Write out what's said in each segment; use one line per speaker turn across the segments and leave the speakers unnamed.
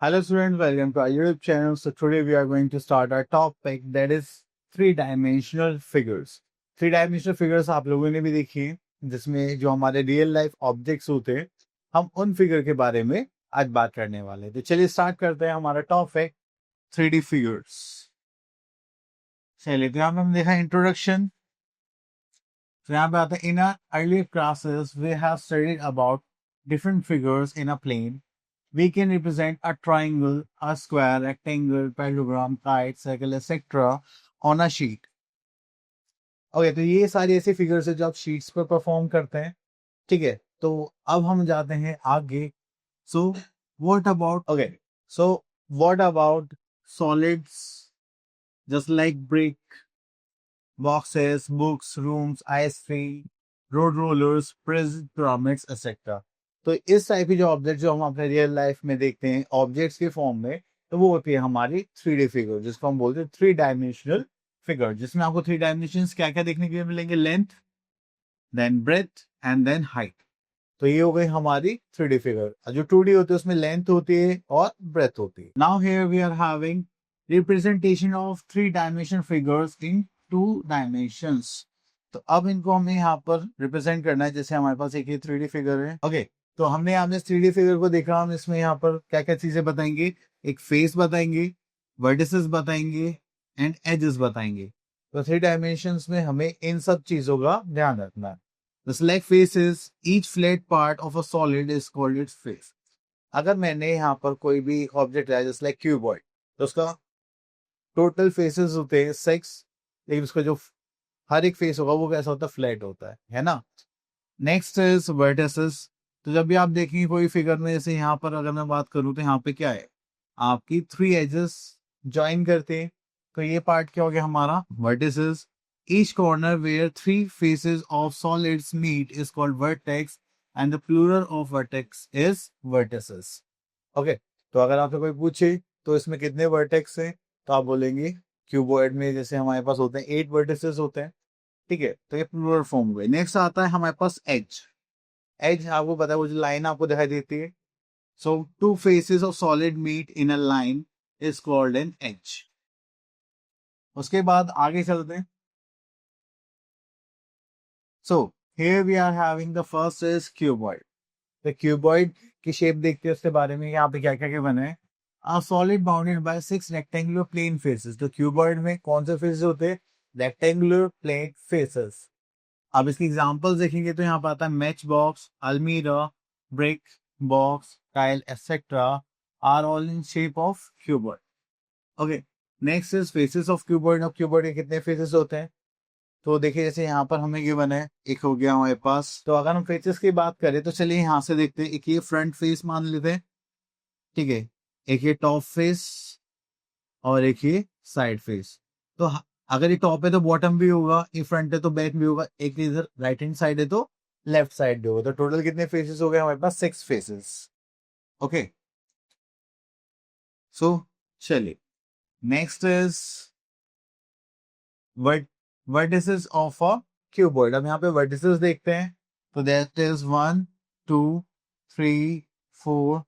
Hello students, welcome to our YouTube channel. So today we are going to start our topic that is three-dimensional figures. Three-dimensional figures आप लोगों ने भी देखी हैं, जिसमें जो हमारे रियल लाइफ ऑब्जेक्ट्स होते हैं, हम उन फिगर के बारे में आज बात करने वाले हैं। तो चलिए स्टार्ट करते हैं हमारा टॉपिक 3D फिगर्स। चलिए तो यहाँ पे हम देखा इंट्रोडक्शन। तो यहाँ पे आता है in our earlier classes we have studied about different figures in a plane. We can represent a triangle, a square, rectangle, parallelogram, kite, circle, etc. on a sheet. Okay तो ये सारी ऐसे फिगर्स है जो आप शीट्स पर perform करते हैं. ठीक है, तो अब हम जाते हैं आगे. So what about solids just like brick, boxes, books, rooms, ice cream, road rollers, prism, pyramids etcetera. तो इस टाइप की जो ऑब्जेक्ट जो हम अपने रियल लाइफ में देखते हैं ऑब्जेक्ट्स के फॉर्म में, तो वो होती है हमारी 3D फिगर, जिसको हम बोलते हैं थ्री डायमेंशनल फिगर, जिसमें आपको थ्री डायमेंशंस क्या क्या देखने के लिए मिलेंगे, length, then breadth and then height. तो ये हो गई हमारी 3D फिगर. जो 2D होती है उसमें लेंथ होती है और ब्रेथ होती है. Now here we are having representation of three dimension figures in 2 dimensions. तो अब इनको हमें यहाँ पर रिप्रेजेंट करना है. जैसे हमारे पास एक ये 3D फिगर है. ओके, तो हमने आपने 3D फिगर को देखा. हम इसमें यहाँ पर क्या क्या चीजें बताएंगे, एक फेस बताएंगे, वर्टिसेस बताएंगे एंड एजेस बताएंगे. तो 3 डायमेंशंस में हमें इन सब चीजों का ध्यान रखना है. The select faces, each flat part of a solid is called its face. अगर मैंने यहाँ पर कोई भी ऑब्जेक्ट लिया जैसे लाइक क्यूबॉइड, तो उसका टोटल फेसेस होते हैं 6, लेकिन उसका जो हर एक फेस होगा वो कैसा होता है, फ्लैट होता है ना. Next is vertices. तो जब भी आप देखेंगे कोई फिगर में, जैसे यहाँ पर अगर मैं बात करूँ तो यहाँ पे क्या है, आपकी 3 एजेस ज्वाइन करते हैं. तो ये पार्ट क्या हो गया हमारा, vertices. Each corner where 3 faces of solids meet is called vertex and the plural of vertex is vertices. Okay, तो अगर आपसे कोई पूछे तो इसमें कितने वर्टेक्स हैं, तो आप बोलेंगे क्यूबॉइड में जैसे हमारे पास होते हैं 8 वर्टिसेस होते हैं. ठीक है, तो ये प्लूरल फॉर्म हुए. नेक्स्ट आता है हमारे पास एज. एज आपको पता है वो जो लाइन आपको दिखाई देती है. So 2 faces of solid meet in a line is called an edge. उसके बाद आगे चलते हैं. So here we are having the first is cuboid. The cuboid की शेप देखते हैं उसके बारे में. यहाँ पे क्या क्या बने हैं, a solid bounded by 6 rectangular plane faces. तो cuboid में कौन से फेसेस होते हैं, rectangular plane faces. अब इसकी एग्जांपल्स देखेंगे तो यहाँ पर आता है मैच बॉक्स, अलमीरा, brick, box, tile etcetera are all in shape of cuboid. Okay, next is faces of cuboid. अब cuboid के कितने फेसेस होते हैं, तो देखिए जैसे यहाँ पर हमें गिवन है, एक हो गया हमारे पास. तो अगर हम फेसेस की बात करें तो चलिए यहाँ से देखते हैं. एक ये फ्रंट फेस मान लेते हैं, ठीक है, एक ये टॉप फेस और एक ये साइड फेस. तो अगर ये टॉप है तो बॉटम भी होगा, ये फ्रंट है तो बैक भी होगा, एक इधर राइट हैंड साइड है तो लेफ्ट साइड भी होगा. तो टोटल कितने फेसेस हो गए हमारे पास, 6 फेसेस. ओके, सो चलिए next is vertices of a cuboid. अब यहाँ पे वर्टिसेस देखते हैं. तो that is 1 2 3 4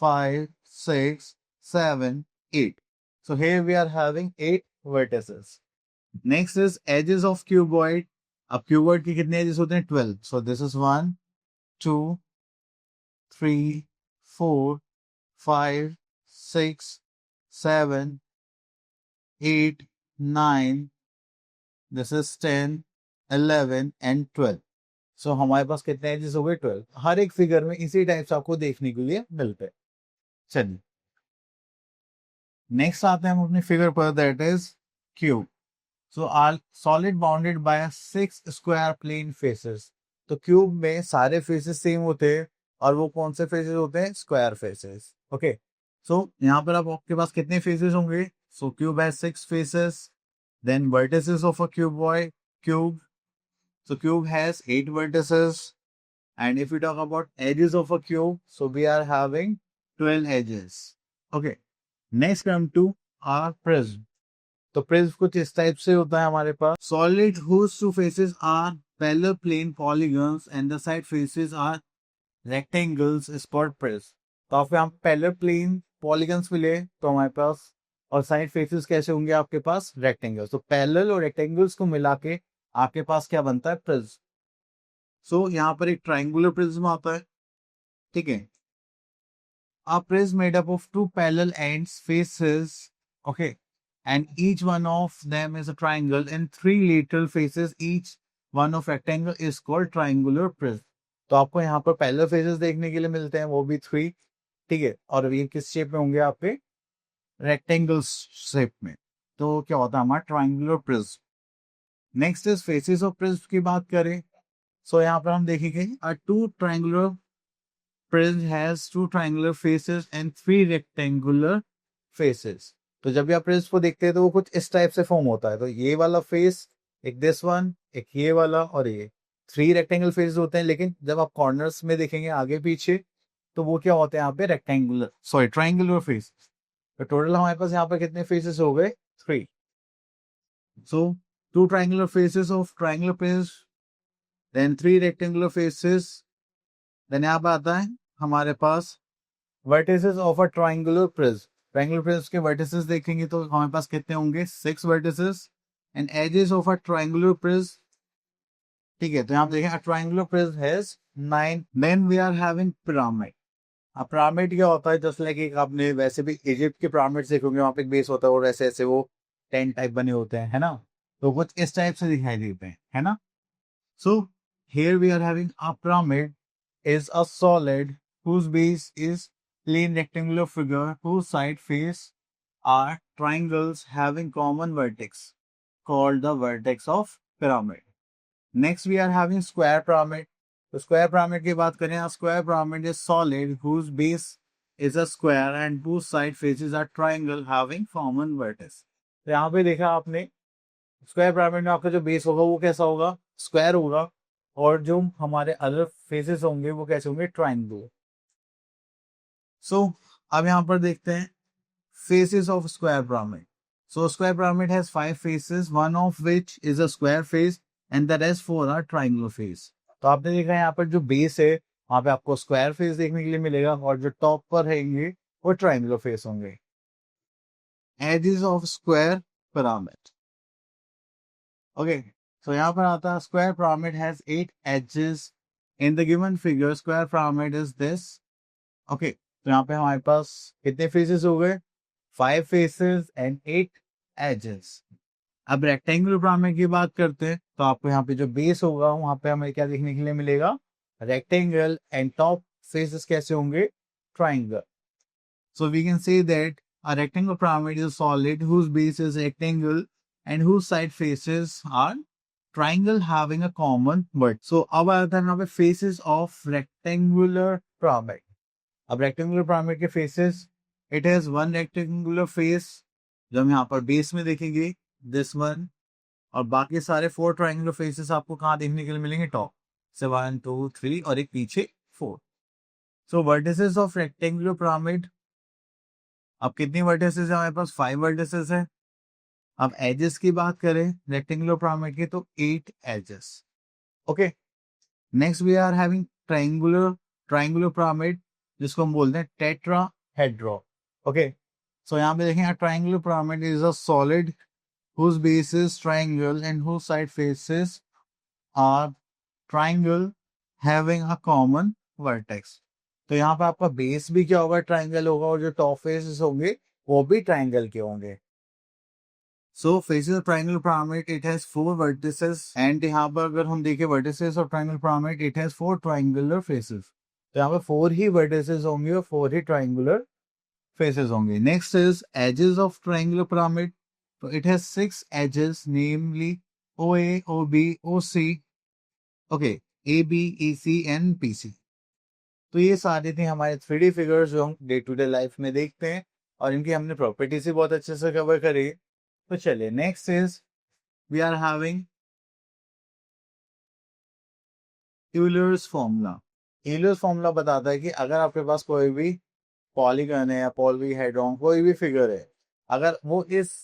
5 6 7 8. So here we are having 8 vertices. Next is edges of cuboid. अब cuboid के कितने edges होते हैं, 12. So this is 1 2 3 4 5 6 7 8 9. This is 10 11 and 12. सो हमारे पास कितने एजेस हो गए, 12. हर एक फिगर में इसी टाइप से आपको देखने के लिए मिलते हैं. चलिए नेक्स्ट आते हैं हम अपनी फिगर पर, that is cube. So are solid bounded by 6 square plane faces. तो क्यूब में सारे फेसेस सेम होते हैं और वो कौन से फेसेस होते हैं, स्क्वायर फेसेस. ओके, सो यहाँ पर आपके पास कितने फेसेस होंगे, so cube has 6 faces. Then vertices of a cube. So cube has 8 vertices, and if we talk about edges of a cube, so we are having 12 edges. Okay, next come to our prism. तो prism कुछ इस type से होता है हमारे पास. Solid whose two faces are parallel plane polygons and the side faces are rectangles is called prism. तो आप यहाँ parallel plane पॉलीगन्स मिले तो हमारे पास, और साइड फेसेस कैसे होंगे आपके पास, रेक्टेंगल्स। तो पैरेलल और रेक्टेंगल्स को मिला के आपके पास क्या बनता है, प्रिज्म। सो यहाँ पर एक ट्राइंगुलर प्रिज्म आता है, ठीक है। A prism made up of two parallel ends, faces, okay, and each one of them is a triangle, and three lateral faces, each one of rectangle is called triangular prism. तो आपको यहाँ पर parallel faces देखने के लिए मिलते हैं, वो भी 3, ठीक है। और ये किस शेप में होंगे आपके, रेक्टेंगल शेप में। तो क्या होता है हमारा triangular prism. Next is faces of prism की बात करें, सो यहाँ पर हम देखेंगे a two triangular prism has two triangular faces and three rectangular faces. तो जब भी आप प्रिज्म को देखते हैं तो वो कुछ इस टाइप से फॉर्म होता है। तो ये वाला फेस, एक दिस वन, एक ये वाला, और ये 3 रेक्टेंगल फेसेस होते हैं। लेकिन जब आप कॉर्नर्स में देखेंगे आगे पीछे तो वो क्या होते हैं यहाँ पे, रेक्टेंगुलर, सॉरी ट्राइंगुलर फेस। तो टोटल हमारे पास यहाँ पर कितने फेसेस हो गए, 3। सो 2 triangular faces of triangular prism, then 3 rectangular faces, then यहाँ पे आता है हमारे पास vertices of a triangular prism. Triangular prism के वर्टिसेस देखेंगे तो हमारे पास कितने होंगे, 6 vertices, and edges of a triangular prism, ठीक है। तो यहाँ पे देखें, a triangular prism has 9। Then we are having pyramid. अब पिरामिड क्या होता है, जस्ट लाइक एक आपने वैसे भी इजिप्ट के पिरामिड देखोगे, वहां पे एक बेस होता है और ऐसे ऐसे वो 10 टाइप बने होते हैं, है ना। तो कुछ इस टाइप से दिखाई देते हैं, है ना। So here we are having a pyramid is a solid whose base is plain rectangular figure whose side face are triangles having common vertex called the vertex of pyramid. Next we are having square pyramid. तो square pyramid की बात करें, a square pyramid is solid whose base is a square and whose side faces are triangle having common vertex. तो यहाँ पे देखा आपने, square pyramid में आपका जो बेस होगा वो कैसा होगा, स्क्वायर होगा, और जो हमारे अदर फेसेस होंगे वो कैसे होंगे, ट्राइंगल। सो अब यहाँ पर देखते हैं faces of square pyramid. So square pyramid has 5 faces, one of which is a square face and the rest 4 are triangular face. तो आपने देखा यहाँ पर जो बेस है वहां पे आपको स्क्वायर फेस देखने के लिए मिलेगा, और जो टॉप पर रहेंगे वो ट्राइंगुलर फेस होंगे। Edges of square pyramid, okay. So यहाँ पर आता है square pyramid has 8 edges. In the given figure, square pyramid is this. Okay. तो यहाँ पे हमारे पास कितने faces हो गए, 5 faces and 8 edges. अब rectangular pyramid की बात करते हैं तो आपको यहाँ पे जो base होगा वहां पे हमें क्या देखने के लिए मिलेगा, rectangle, and top faces कैसे होंगे, triangle. So we can say that a rectangle pyramid is a solid whose base is rectangle and whose side faces are triangle having a common vertex. So अब आता है यहाँ पे faces of rectangular pyramid. अब rectangular pyramid के faces, it has one rectangular face जो हम यहाँ पर base में देखेंगे, this one, और बाकी सारे 4 triangular faces आपको कहाँ देखने के लिए मिलेंगे, top से 1 2 3 और एक पीछे 4. So vertices of rectangular pyramid, अब कितनी वर्टिसेस है हमारे पास, 5 वर्टिसेस है। अब एजेस की बात करें रेक्टेंगुलर पिरामिड की तो 8 edges, okay. Next we are having triangular pyramid जिसको हम बोलते हैं टेट्राहेड्रॉन, ओके। सो यहाँ पे देखें, triangular pyramid is a solid whose base is triangle and whose side faces are triangle having a common vertex. तो यहाँ पे आपका बेस भी क्या होगा, ट्राइंगल होगा, और जो टॉप फेसेस होंगे वो भी ट्राइंगल के होंगे। So faces of triangle pyramid, it has 4 vertices, and यहाँ पर अगर हम देखें vertices of triangle pyramid, it has 4 triangular faces. तो यहाँ पे 4 ही वर्टिसेस होंगे और 4 ही ट्राइंगुलर फेसेस होंगे। Next is edges of triangular pyramid. तो it has 6 edges, namely OA, OB, OC, okay, AB, EC and PC। तो ये सारे थे हमारे 3D फिगर्स जो हम डे टू डे लाइफ में देखते हैं, और इनकी हमने प्रॉपर्टीज भी बहुत अच्छे से कवर करी। तो चलिए next is we are having Euler's formula. Euler's formula बताता है कि अगर आपके पास कोई भी पॉलीगन है या पॉलीहेड्रॉन कोई भी फिगर है, अगर वो इस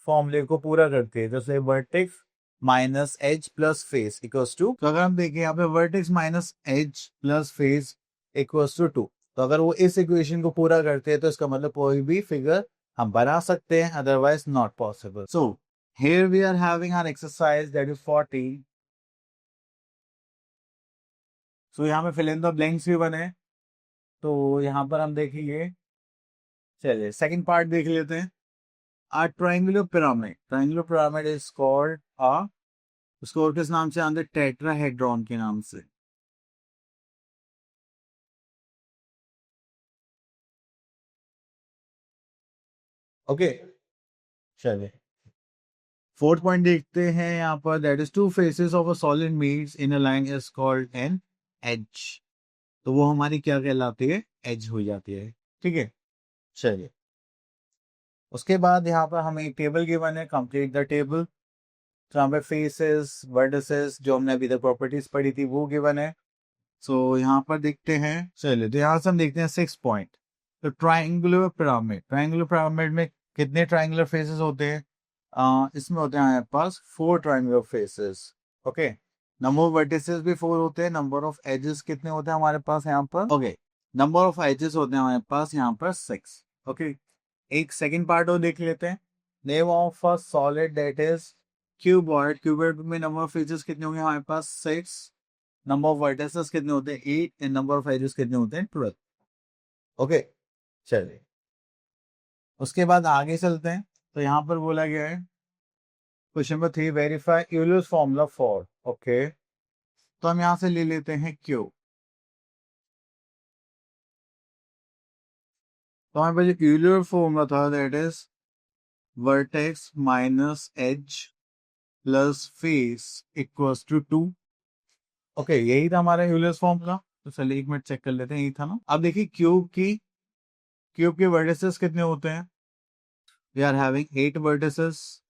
फॉर्मूले को पूरा करती है, जैसे vertex minus edge plus face equals to, तो अगर हम देखें यहाँ पे vertex minus edge plus face equals to 2, तो अगर वो इस इक्वेशन को पूरा करते हैं तो इसका मतलब कोई भी फिगर हम बना सकते हैं, otherwise not possible. So here we are having our exercise that is 40. So यहाँ में fill in the blanks भी बने. तो यहाँ पर हम देखेंगे, चलिए सेकंड पार्ट देख लेते हैं. A triangular pyramid. Triangular pyramid is called a, उसको किस नाम से जानते हैं? टेट्राहेड्रॉन के नाम से. ओके, चलिए फोर्थ पॉइंट देखते हैं यहाँ पर. That is two faces of a solid meets in a line is called an edge. तो वो हमारी क्या कहलाती है? एज हो जाती है. ठीक है, चलिए उसके बाद यहाँ पर हमें एक टेबल गिवन है. Complete the table. तो यहाँ पे फेसेस, वर्टिसेस, जो हमने अभी तक प्रॉपर्टीज पढ़ी थी वो गिवन है. सो यहाँ पर देखते हैं. चलिए तो यहाँ से हम देखते हैं 6 पॉइंट. तो ट्राइंगुलर पिरामिड. ट्राइंगुलर पिरामिड में कितने ट्राइंगुलर फेसेस होते हैं? इसमें होते हैं हमारे पास 4 triangular faces. Okay, number of vertices भी 4 होते हैं. नंबर ऑफ एजेस कितने होते हैं हमारे पास यहाँ पर? ओके, नंबर ऑफ एजेस होते हैं हमारे पास यहाँ पर 6. ओके, एक सेकंड पार्ट और देख लेते हैं. Name of a solid that is cuboid. Cuboid में नंबर ऑफ फेसेस कितने होंगे हमारे पास? 6. नंबर ऑफ वर्टिसेस कितने होते हैं? 8. एंड नंबर ऑफ एजेस कितने होते हैं? 12. ओके, चलिए उसके बाद आगे चलते हैं. तो यहाँ पर बोला गया है question number 3, verify Euler's formula for. Okay, तो हम यहाँ से ले लेते हैं क्यू. तो हमारे पास जो यूलर फॉर्मूला था that is vertex minus edge plus face equals to 2. Okay, यही था हमारा यूलर्स फॉर्मूला. तो चलिए एक मिनट चेक कर लेते हैं, यही था ना. अब देखिए क्यूब के वर्टिसेस कितने होते हैं? We are having 8 vertices.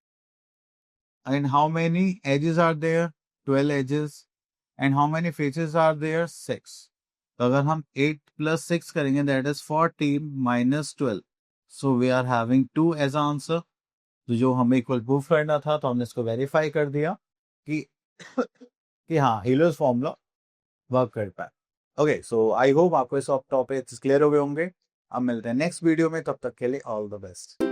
And how many edges are there? 12 edges. And how many faces are there? 6. तो अगर हम 8 plus 6 करेंगे that is 14 minus 12. So we are having 2 as answer. तो जो हमें इक्वल प्रूफ करना था तो हमने इसको वेरीफाई कर दिया कि कि हाँ हीलर्स फॉर्मूला वर्क करता है. ओके, सो आई होप आपको इस टॉपिक क्लियर हो गए होंगे. अब मिलते हैं नेक्स्ट वीडियो में, तब तक के लिए ऑल द बेस्ट.